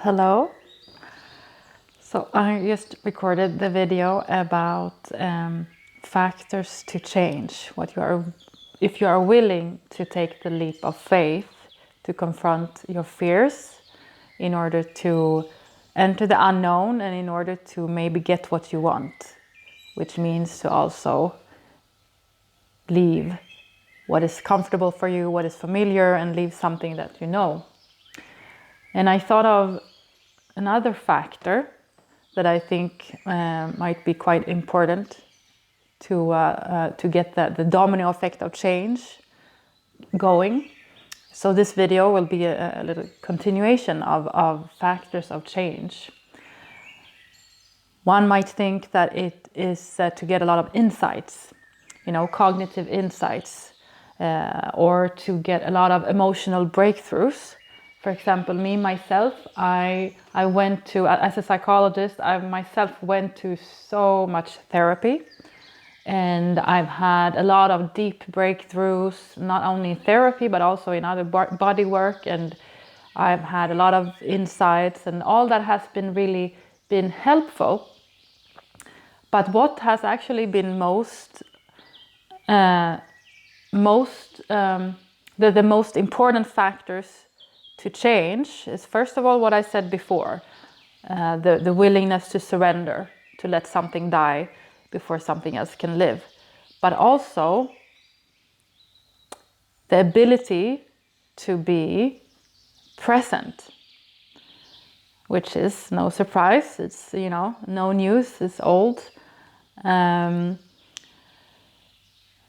Hello. So I just recorded the video about factors to change. If you are willing to take the leap of faith to confront your fears in order to enter the unknown and in order to maybe get what you want, which means to also leave what is comfortable for you, what is familiar, and leave something that you know. And I thought of another factor that I think might be quite important to get the domino effect of change going. So this video will be a little continuation of factors of change. One might think that it is to get a lot of insights, cognitive insights, or to get a lot of emotional breakthroughs. For example, myself, I went to, as a psychologist, I myself went to so much therapy, and I've had a lot of deep breakthroughs, not only in therapy, but also in other body work, and I've had a lot of insights, and all that has really been helpful. But what has actually been the most important factors to change is, first of all, what I said before, the willingness to surrender, to let something die before something else can live. But also the ability to be present, which is no surprise. It's, no news, it's old.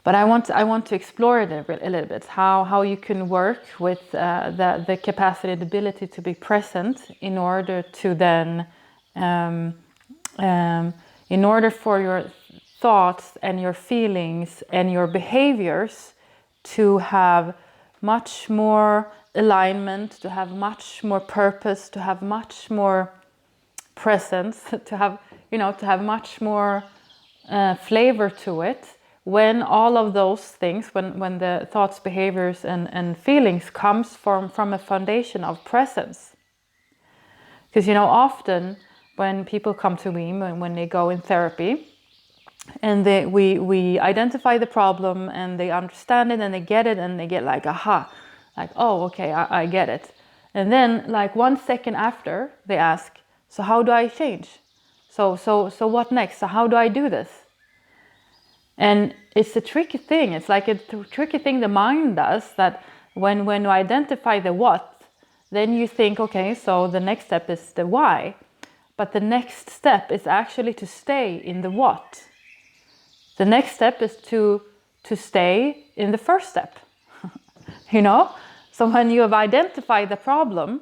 But I want to explore it a little bit, how you can work with the capacity, the ability to be present in order to then, in order for your thoughts and your feelings and your behaviors to have much more alignment, to have much more purpose, to have much more presence, to have much more flavor to it. When all of those things, when the thoughts, behaviors, and feelings comes from a foundation of presence. Because, often when people come to me, when they go in therapy, and we identify the problem, and they understand it, and they get it, and they get like, aha, like, oh, okay, I get it. And then, like 1 second after, they ask, so how do I change? So what next? So how do I do this? And it's a tricky thing. It's like a tricky thing the mind does, that when you identify the what, then you think, okay, so the next step is the why. But the next step is actually to stay in the what. The next step is to stay in the first step. So when you have identified the problem,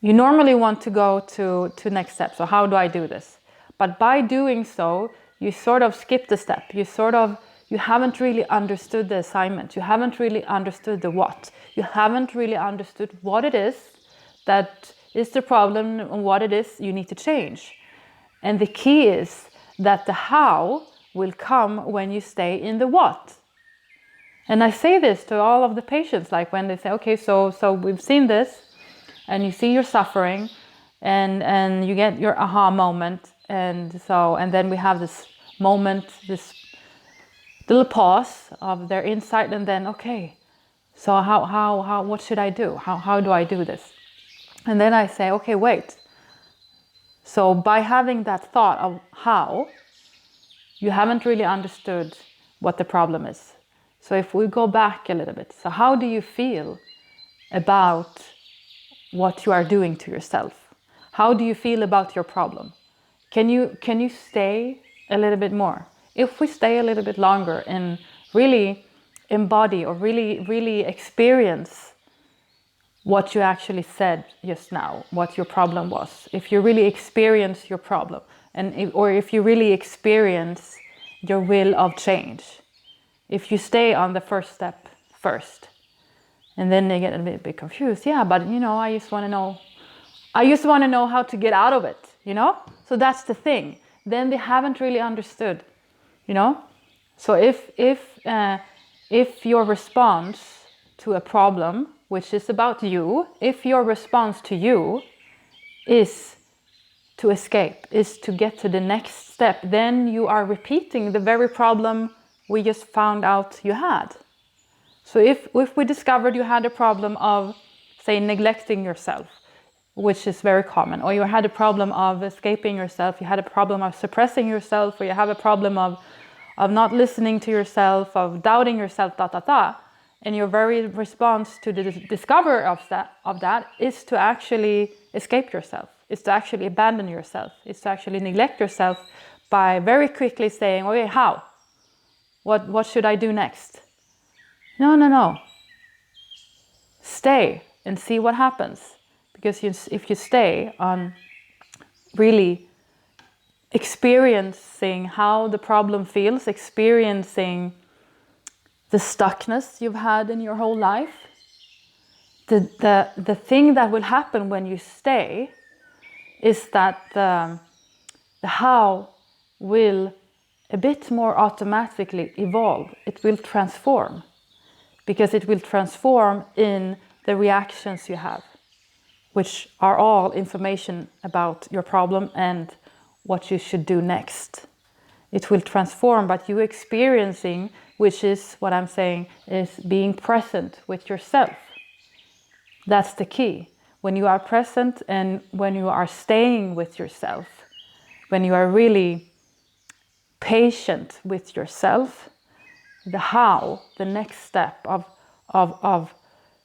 you normally want to go to next step. So how do I do this? But by doing so, you sort of skip the step. You haven't really understood the assignment. You haven't really understood the what. You haven't really understood what it is that is the problem and what it is you need to change. And the key is that the how will come when you stay in the what. And I say this to all of the patients, like when they say, okay, so we've seen this, and you see you're suffering, and you get your aha moment. And then we have this moment, this little pause of their insight, and then, okay, so how what should I do? How do I do this? And then I say, okay, wait. So by having that thought of how, you haven't really understood what the problem is. So if we go back a little bit, so how do you feel about what you are doing to yourself? How do you feel about your problem? Can you stay a little bit more? If we stay a little bit longer and really embody or really experience what you actually said just now, what your problem was, if you really experience your problem, or if you really experience your will of change, if you stay on the first step first, and then they get a bit confused. Yeah, but I just want to know how to get out of it. So that's the thing. Then they haven't really understood, So if your response to a problem which is about you, if your response to you is to escape, is to get to the next step, then you are repeating the very problem we just found out you had. So if we discovered you had a problem of, say, neglecting yourself, which is very common, or you had a problem of escaping yourself, you had a problem of suppressing yourself, or you have a problem of not listening to yourself, of doubting yourself, and your very response to the discovery of that is to actually escape yourself, is to actually abandon yourself, is to actually neglect yourself by very quickly saying, okay, how? What should I do next? No. Stay and see what happens. Because if you stay on really experiencing how the problem feels, experiencing the stuckness you've had in your whole life, the thing that will happen when you stay is that the how will a bit more automatically evolve. It will transform, because it will transform in the reactions you have, which are all information about your problem and what you should do next. It will transform, but you experiencing, which is what I'm saying, is being present with yourself. That's the key. When you are present and when you are staying with yourself, when you are really patient with yourself, the how, the next step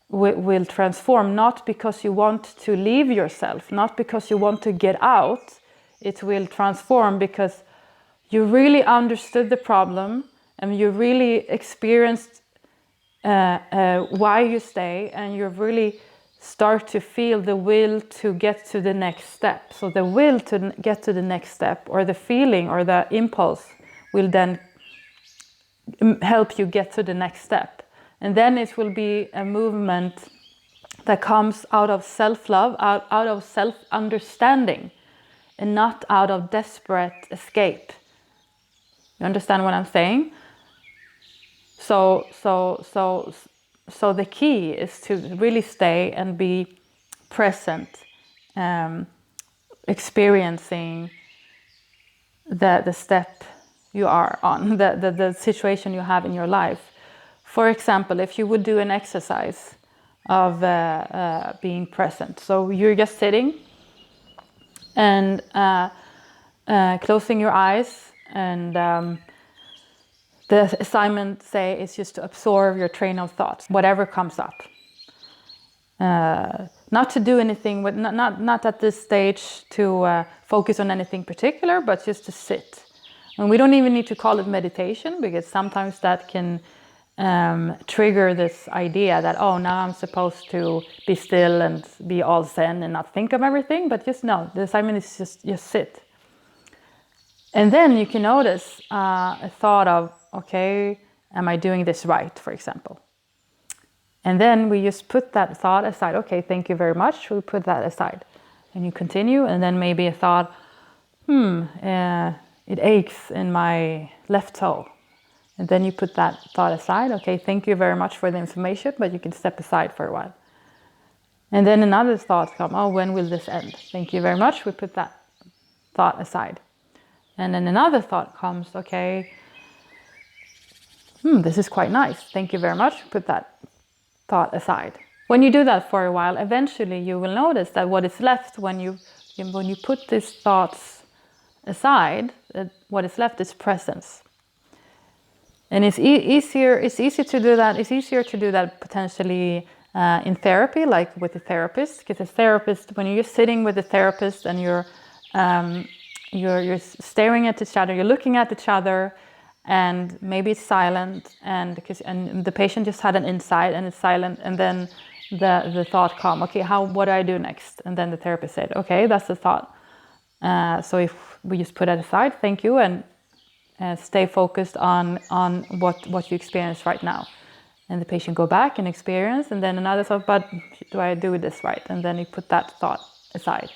will transform, not because you want to leave yourself, not because you want to get out. It will transform because you really understood the problem and you really experienced why you stay, and you really start to feel the will to get to the next step. So the will to get to the next step, or the feeling or the impulse, will then help you get to the next step. And then it will be a movement that comes out of self-love, out of self-understanding, and not out of desperate escape. You understand what I'm saying? So the key is to really stay and be present, experiencing the step you are on, the situation you have in your life. For example, if you would do an exercise of being present. So you're just sitting and closing your eyes, and the assignment, say, is just to absorb your train of thoughts, whatever comes up. Not to do anything, not at this stage to focus on anything particular, but just to sit. And we don't even need to call it meditation, because sometimes that can trigger this idea that, oh, now I'm supposed to be still and be all zen and not think of everything. But just no, the assignment is just sit. And then you can notice a thought of, okay, am I doing this right, for example? And then we just put that thought aside. Okay, thank you very much. We put that aside. And you continue, and then maybe a thought, it aches in my left toe. And then you put that thought aside. Okay, thank you very much for the information, but you can step aside for a while. And then another thought comes, oh, when will this end? Thank you very much. We put that thought aside. And then another thought comes, okay, this is quite nice. Thank you very much. Put that thought aside. When you do that for a while, eventually you will notice that what is left when you put these thoughts aside, what is left is presence. And it's easier to do that. It's easier to do that potentially in therapy, like with a therapist, because a therapist, when you're sitting with a therapist and you're staring at each other, you're looking at each other, and maybe it's silent, and the patient just had an insight and it's silent, and then the thought come, okay, what do I do next? And then the therapist said, okay, that's the thought. So if we just put it aside, thank you, and stay focused on what you experience right now. And the patient go back and experience, and then another thought, but do I do this right? And then you put that thought aside.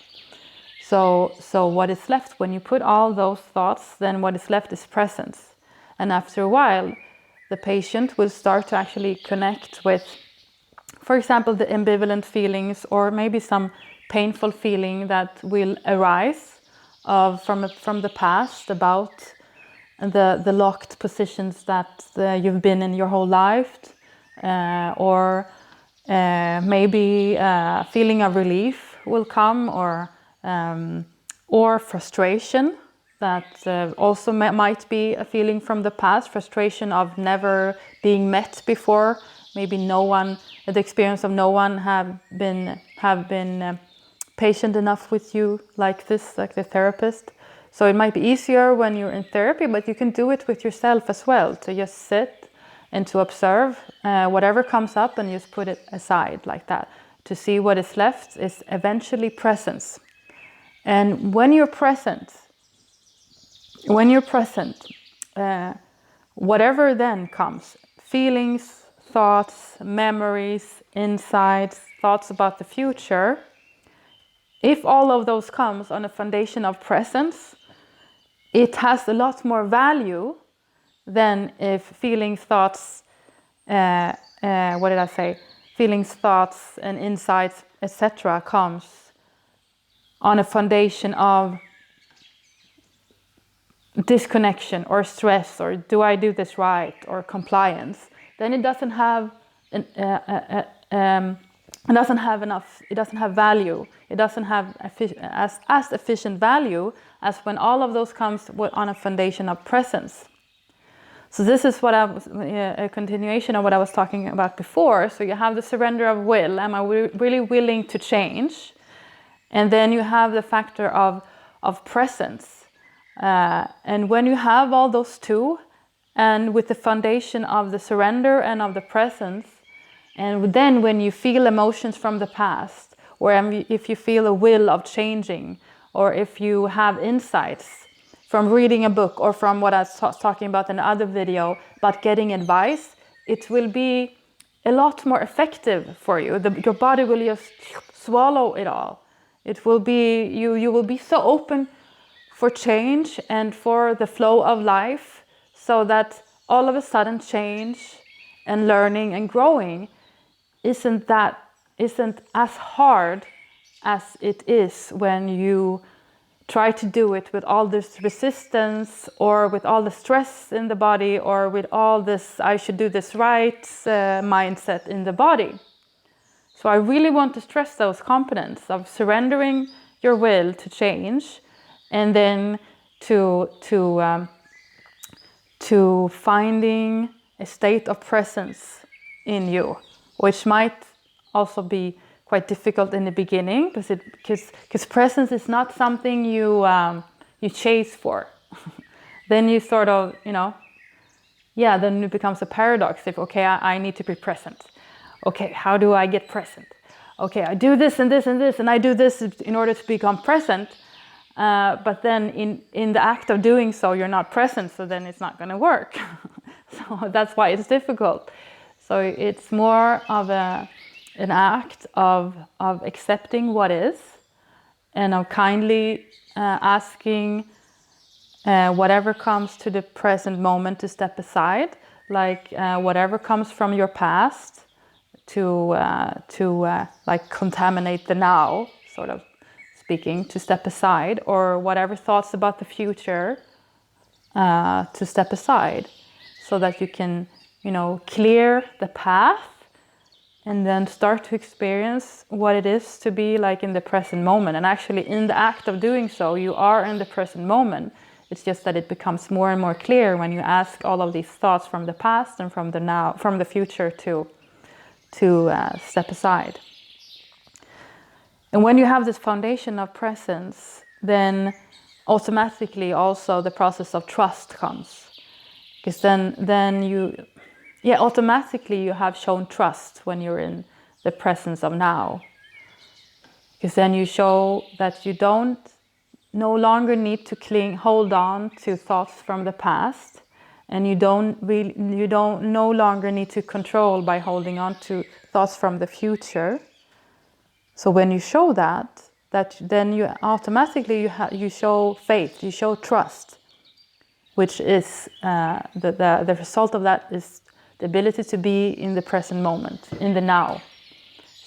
So what is left when you put all those thoughts, then what is left is presence. And after a while, the patient will start to actually connect with for example, the ambivalent feelings or maybe some painful feeling that will arise from the past about the locked positions that you've been in your whole life, or maybe a feeling of relief will come, or frustration that also might be a feeling from the past, frustration of never being met before. Maybe the experience of no one have been patient enough with you like this, like the therapist. So it might be easier when you're in therapy, but you can do it with yourself as well, to just sit and to observe whatever comes up and just put it aside like that. To see what is left is eventually presence. And when you're present, whatever then comes, feelings, thoughts, memories, insights, thoughts about the future, if all of those comes on a foundation of presence, it has a lot more value than if feelings, thoughts, feelings, thoughts and insights, etc. comes on a foundation of disconnection or stress, or do I do this right, or compliance. Then it doesn't have value. It doesn't have as efficient value as when all of those comes on a foundation of presence. So this is what a continuation of what I was talking about before. So you have the surrender of will. Am I really willing to change? And then you have the factor of presence. And when you have all those two, and with the foundation of the surrender and of the presence, and then when you feel emotions from the past, or if you feel a will of changing, or if you have insights from reading a book, or from what I was talking about in the other video about getting advice, it will be a lot more effective for you. Your body will just swallow it all. It will be, you will be so open for change and for the flow of life, so that all of a sudden change and learning and growing isn't as hard as it is when you try to do it with all this resistance, or with all the stress in the body, or with all this I should do this right mindset in the body. So I really want to stress those components of surrendering your will to change, and then to finding a state of presence in you, which might also be quite difficult in the beginning, because presence is not something you chase for. Then you sort of, then it becomes a paradox. If, okay, I need to be present. Okay, how do I get present? Okay, I do this and this and this, and I do this in order to become present. But then in the act of doing so, you're not present, so then it's not going to work. So that's why it's difficult. So it's more of an act of accepting what is, and of kindly asking whatever comes to the present moment to step aside, like whatever comes from your past to like contaminate the now, sort of speaking, to step aside, or whatever thoughts about the future to step aside, so that you can, clear the path and then start to experience what it is to be like in the present moment. And actually in the act of doing so, you are in the present moment. It's just that it becomes more and more clear when you ask all of these thoughts from the past and from the now, from the future to step aside. And when you have this foundation of presence, then automatically also the process of trust comes. Because then you automatically you have shown trust when you're in the presence of now. Because then you show that you no longer need to hold on to thoughts from the past, and you no longer need to control by holding on to thoughts from the future. So when you show that then you automatically you show faith, you show trust, which is the result of that is the ability to be in the present moment, in the now.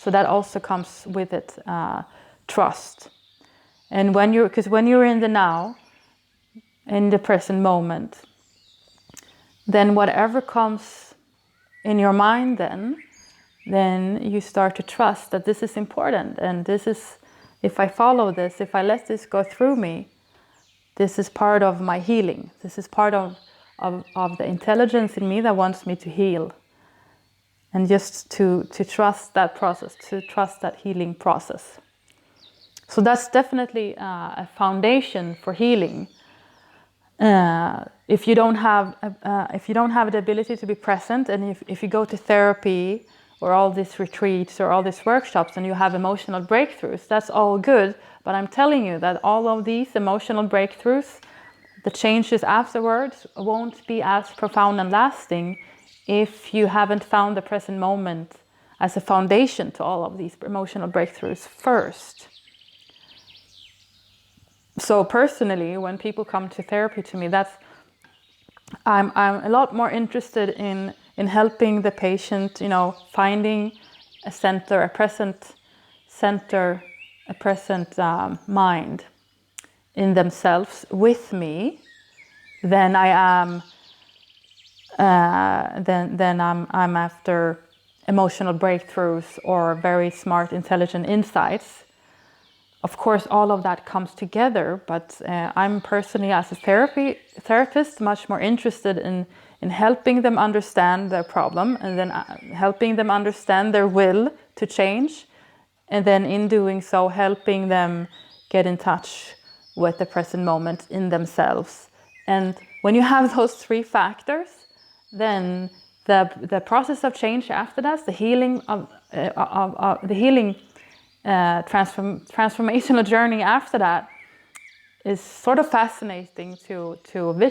So that also comes with it, trust. And because when you're in the now, in the present moment, then whatever comes in your mind then you start to trust that this is important, and this is, if I follow this, if I let this go through me, this is part of my healing. This is part of the intelligence in me that wants me to heal. And just to trust that process, to trust that healing process. So that's definitely a foundation for healing. If you don't have the ability to be present, and if you go to therapy or all these retreats or all these workshops and you have emotional breakthroughs, that's all good. But I'm telling you that all of these emotional breakthroughs, the changes afterwards won't be as profound and lasting if you haven't found the present moment as a foundation to all of these emotional breakthroughs first. So personally, when people come to therapy to me, I'm a lot more interested in helping the patient, finding a center, a present center, a present mind in themselves with me than I am. Then I'm after emotional breakthroughs or very smart, intelligent insights. Of course, all of that comes together, but I'm personally, as a therapist, much more interested in helping them understand their problem, and then helping them understand their will to change, and then in doing so, helping them get in touch with the present moment in themselves. And when you have those three factors, then the process of change after that, the healing transformational journey after that, is sort of fascinating to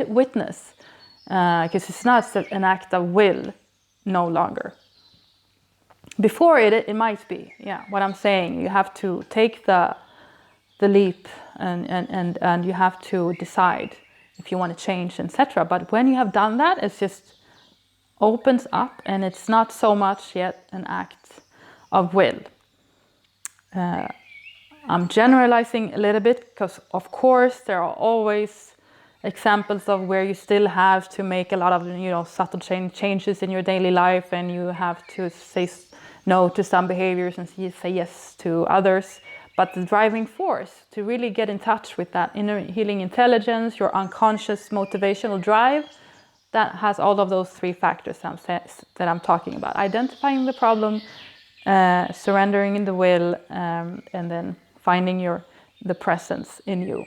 witness, because it's not an act of will no longer. Before it might be, what I'm saying, you have to take the leap and you have to decide if you want to change, etc. But when you have done that, it's just opens up, and it's not so much yet an act of will. I'm generalizing a little bit, because of course there are always examples of where you still have to make a lot of subtle changes in your daily life, and you have to say no to some behaviors and say yes to others. But the driving force to really get in touch with that inner healing intelligence, your unconscious motivational drive, that has all of those three factors that I'm talking about. Identifying the problem, surrendering in the will, and then finding the presence in you.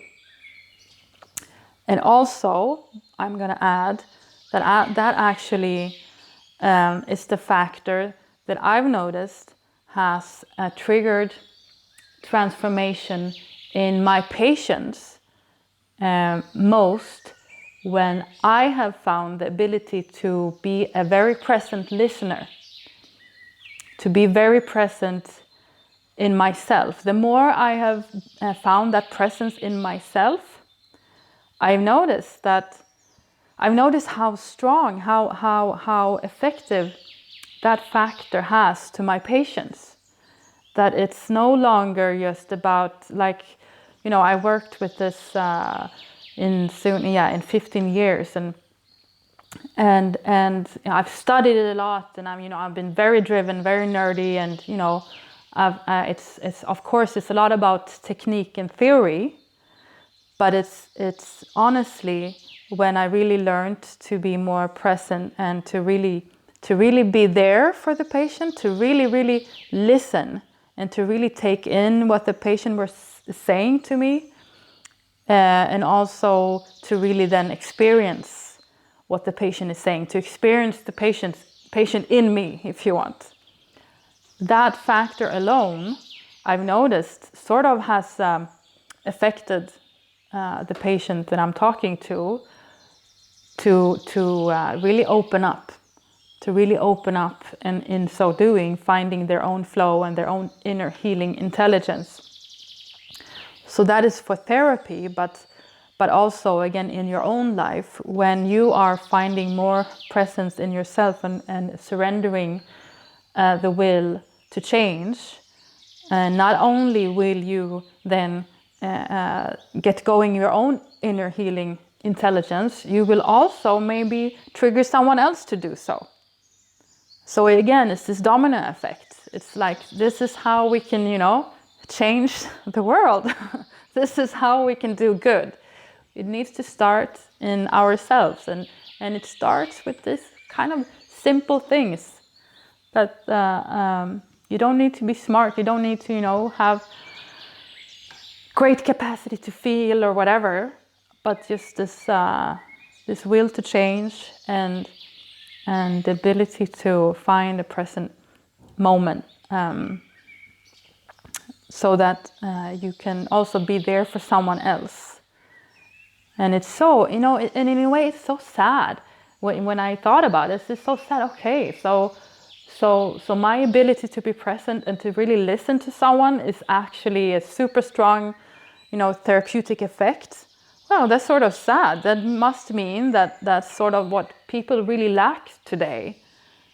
And also, I'm going to add that actually is the factor that I've noticed has a triggered transformation in my patients most, when I have found the ability to be a very present listener, to be very present in myself. The more I have found that presence in myself, I've noticed how strong, how effective that factor has to my patients. That it's no longer just about, I worked with this in 15 years, and I've studied it a lot, and I've been very driven, very nerdy, and it's of course it's a lot about technique and theory, but it's honestly when I really learned to be more present and to really be there for the patient, to really listen and to really take in what the patient was saying to me. And also to really then experience what the patient is saying, to experience the patient in me, if you want. That factor alone, I've noticed, sort of has affected the patient that I'm talking to really open up, and in so doing, finding their own flow and their own inner healing intelligence. So that is for therapy, but also, again, in your own life, when you are finding more presence in yourself and surrendering the will to change, And not only will you then get going your own inner healing intelligence, you will also maybe trigger someone else to do so. So again, it's this domino effect. It's like, this is how we can, change the world. This is how we can do good. It needs to start in ourselves, and it starts with this kind of simple things that you don't need to be smart. You don't need to, have great capacity to feel or whatever, but just this will to change and the ability to find a present moment, so that you can also be there for someone else. And it's so, and in a way it's so sad. When I thought about it, it's so sad. Okay, so my ability to be present and to really listen to someone is actually a super strong, therapeutic effect. Well, that's sort of sad. That must mean that that's sort of what people really lack today.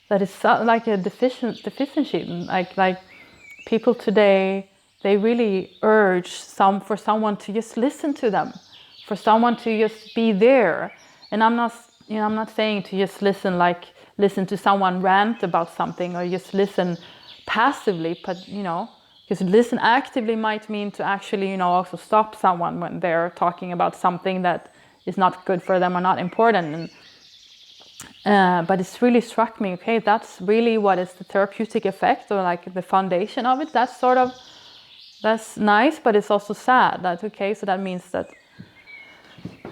That is like a deficiency. Like people today, they really urge for someone to just listen to them, for someone to just be there. And I'm not saying to just listen to someone rant about something or just listen passively, but because listen actively might mean to actually also stop someone when they're talking about something that is not good for them or not important. And but it's really struck me, okay, that's really what is the therapeutic effect, or like the foundation of it. That's nice, but it's also sad. That okay, so that means that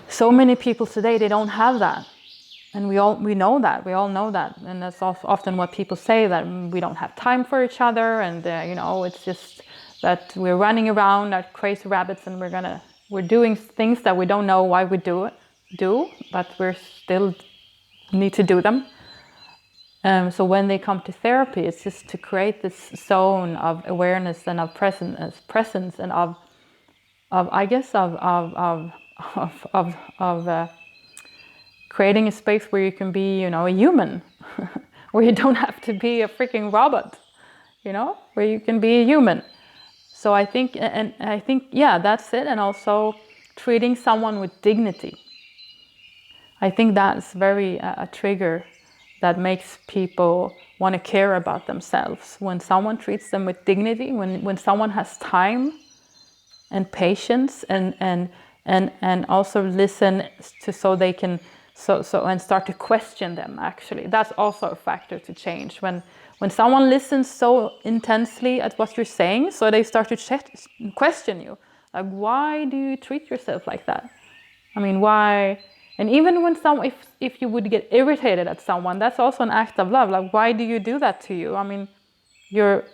so many people today, they don't have that. And we all know that, and that's often what people say, that we don't have time for each other, and it's just that we're running around like crazy rabbits, and we're doing things that we don't know why we do, but we're still need to do them. So when they come to therapy, it's just to create this zone of awareness and of presence, and of I guess of creating a space where you can be, a human, where you don't have to be a freaking robot, where you can be a human. So I think, yeah, that's it. And also treating someone with dignity. I think that's very a trigger that makes people want to care about themselves. When someone treats them with dignity, when someone has time and patience and also listen to, so they can and start to question them. Actually, that's also a factor to change. When someone listens so intensely at what you're saying, so they start to question you, like, why do you treat yourself like that? I mean, why? And even when if you would get irritated at someone, that's also an act of love. Like, why do you do that to you? I mean, you're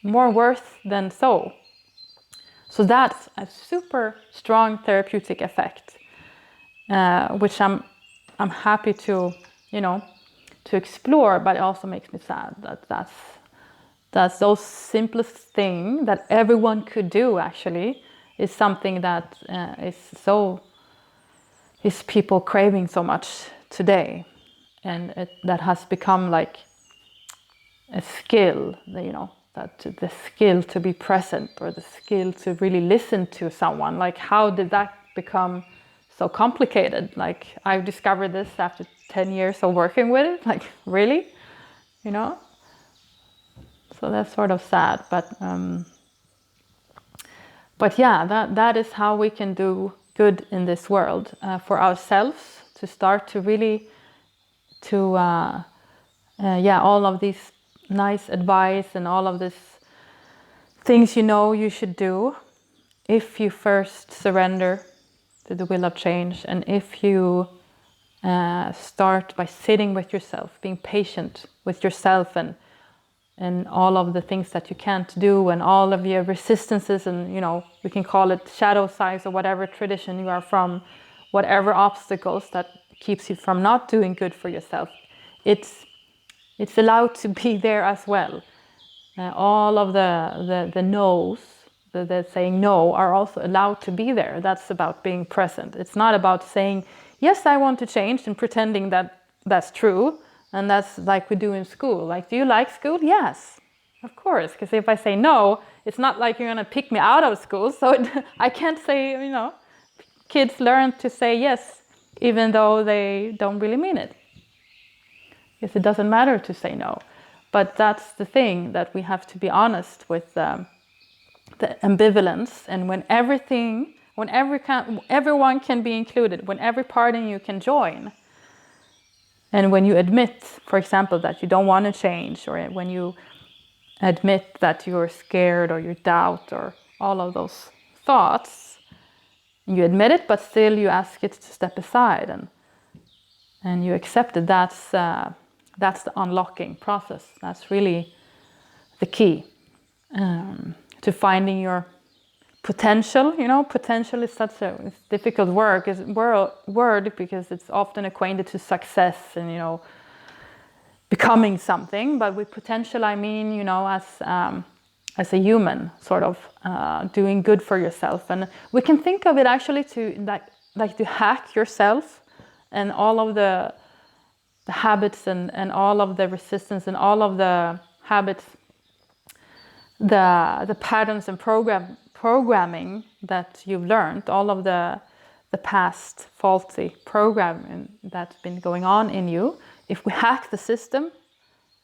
more worth than so. So that's a super strong therapeutic effect, which I'm happy to explore, but it also makes me sad that that's the simplest thing that everyone could do. Actually, is something that is people craving so much today, and that has become like a skill. That the skill to be present, or the skill to really listen to someone. Like, how did that become so complicated? Like, I've discovered this after 10 years of working with it. Like, really, so that's sort of sad, but yeah, that is how we can do good in this world, for ourselves, to start to really all of these nice advice and all of these things you should do, if you first surrender to the will of change, and if you start by sitting with yourself, being patient with yourself, and all of the things that you can't do, and all of your resistances, and we can call it shadow sides, or whatever tradition you are from, whatever obstacles that keeps you from not doing good for yourself, it's allowed to be there as well. All of the no's, the saying no, are also allowed to be there. That's about being present. It's not about saying, yes, I want to change, and pretending that that's true. And that's like we do in school. Like, do you like school? Yes, of course. Because if I say no, it's not like you're going to pick me out of school. So I can't say, kids learn to say yes, even though they don't really mean it. Because it doesn't matter to say no. But that's the thing, that we have to be honest with the ambivalence, and when everyone can be included, when every part in you can join, and when you admit, for example, that you don't want to change, or when you admit that you're scared or you doubt or all of those thoughts, you admit it, but still you ask it to step aside, and you accept it. That's the unlocking process. That's really the key to finding your potential. Potential is such a difficult word because it's often acquainted to success and, becoming something. But with potential, I mean, as a human, sort of doing good for yourself. And we can think of it actually to like to hack yourself and all of the habits and all of the resistance and all of the habits, the patterns and programming that you've learned, all of the past faulty programming that's been going on in you. If we hack the system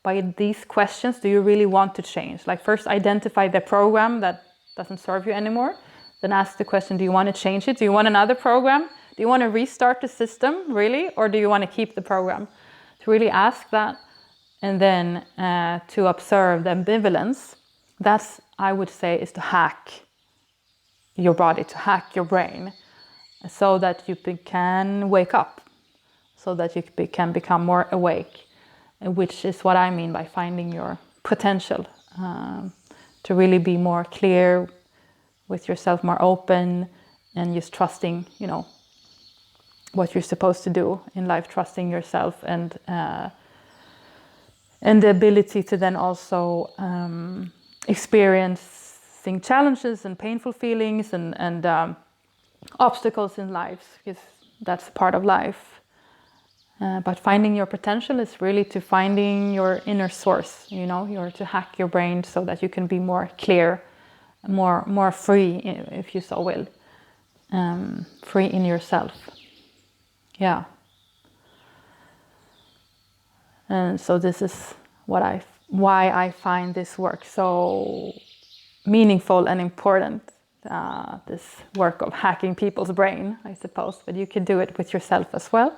by these questions, do you really want to change? Like, first identify the program that doesn't serve you anymore, then ask the question, do you want to change it? Do you want another program? Do you want to restart the system, really? Or do you want to keep the program? To really ask that, and then to observe the ambivalence. That's, I would say, is to hack your body, to hack your brain, so that you can wake up, so that you can become more awake, which is what I mean by finding your potential, to really be more clear with yourself, more open, and just trusting, what you're supposed to do in life, trusting yourself, and the ability to then also experiencing challenges and painful feelings and obstacles in life, because that's a part of life. But finding your potential is really to finding your inner source, you're to hack your brain so that you can be more clear, more free, if you so will, free in yourself. Yeah. And so this is why I find this work so meaningful and important, this work of hacking people's brain, I suppose, but you can do it with yourself as well.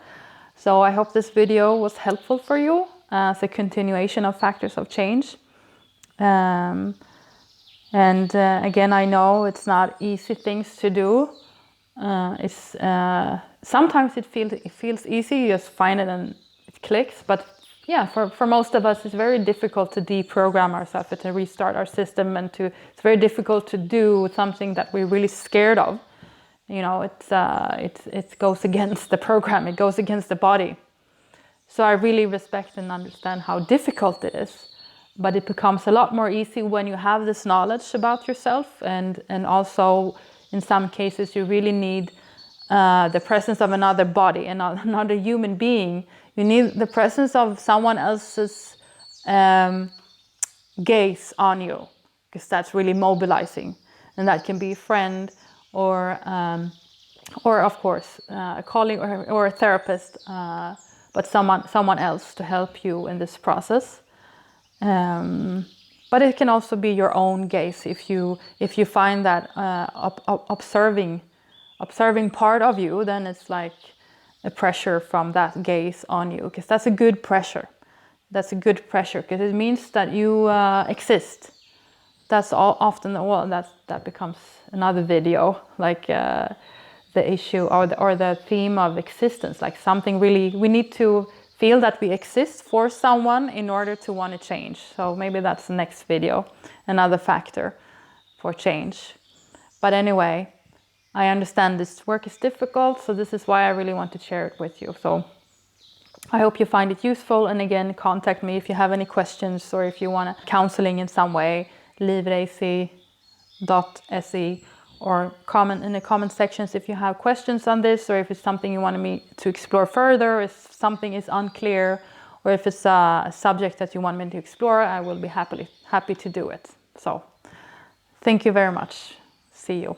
So I hope this video was helpful for you as a continuation of Factors of Change. And again, I know it's not easy things to do. Sometimes it feels easy, you just find it and it clicks. But yeah, for most of us, it's very difficult to deprogram ourselves, to restart our system, and it's very difficult to do something that we're really scared of. It goes against the program, it goes against the body. So I really respect and understand how difficult it is, but it becomes a lot more easy when you have this knowledge about yourself, and also in some cases you really need the presence of another body and another human being. You need the presence of someone else's gaze on you, because that's really mobilizing, and that can be a friend or of course a colleague or a therapist, but someone else to help you in this process. But it can also be your own gaze if you find that observing part of you, then it's like a pressure from that gaze on you, because that's a good pressure. That's a good pressure because it means that you exist. That's often, well, that becomes another video, like the issue or the theme of existence, like something really, we need to feel that we exist for someone in order to want to change. So maybe that's the next video, another factor for change. But anyway, I understand this work is difficult, so this is why I really want to share it with you. So I hope you find it useful, and again, contact me if you have any questions or if you want counseling in some way, liverac.se, or comment in the comment sections if you have questions on this, or if it's something you want me to explore further, if something is unclear, or if it's a subject that you want me to explore, I will be happy to do it. So Thank you very much. See you.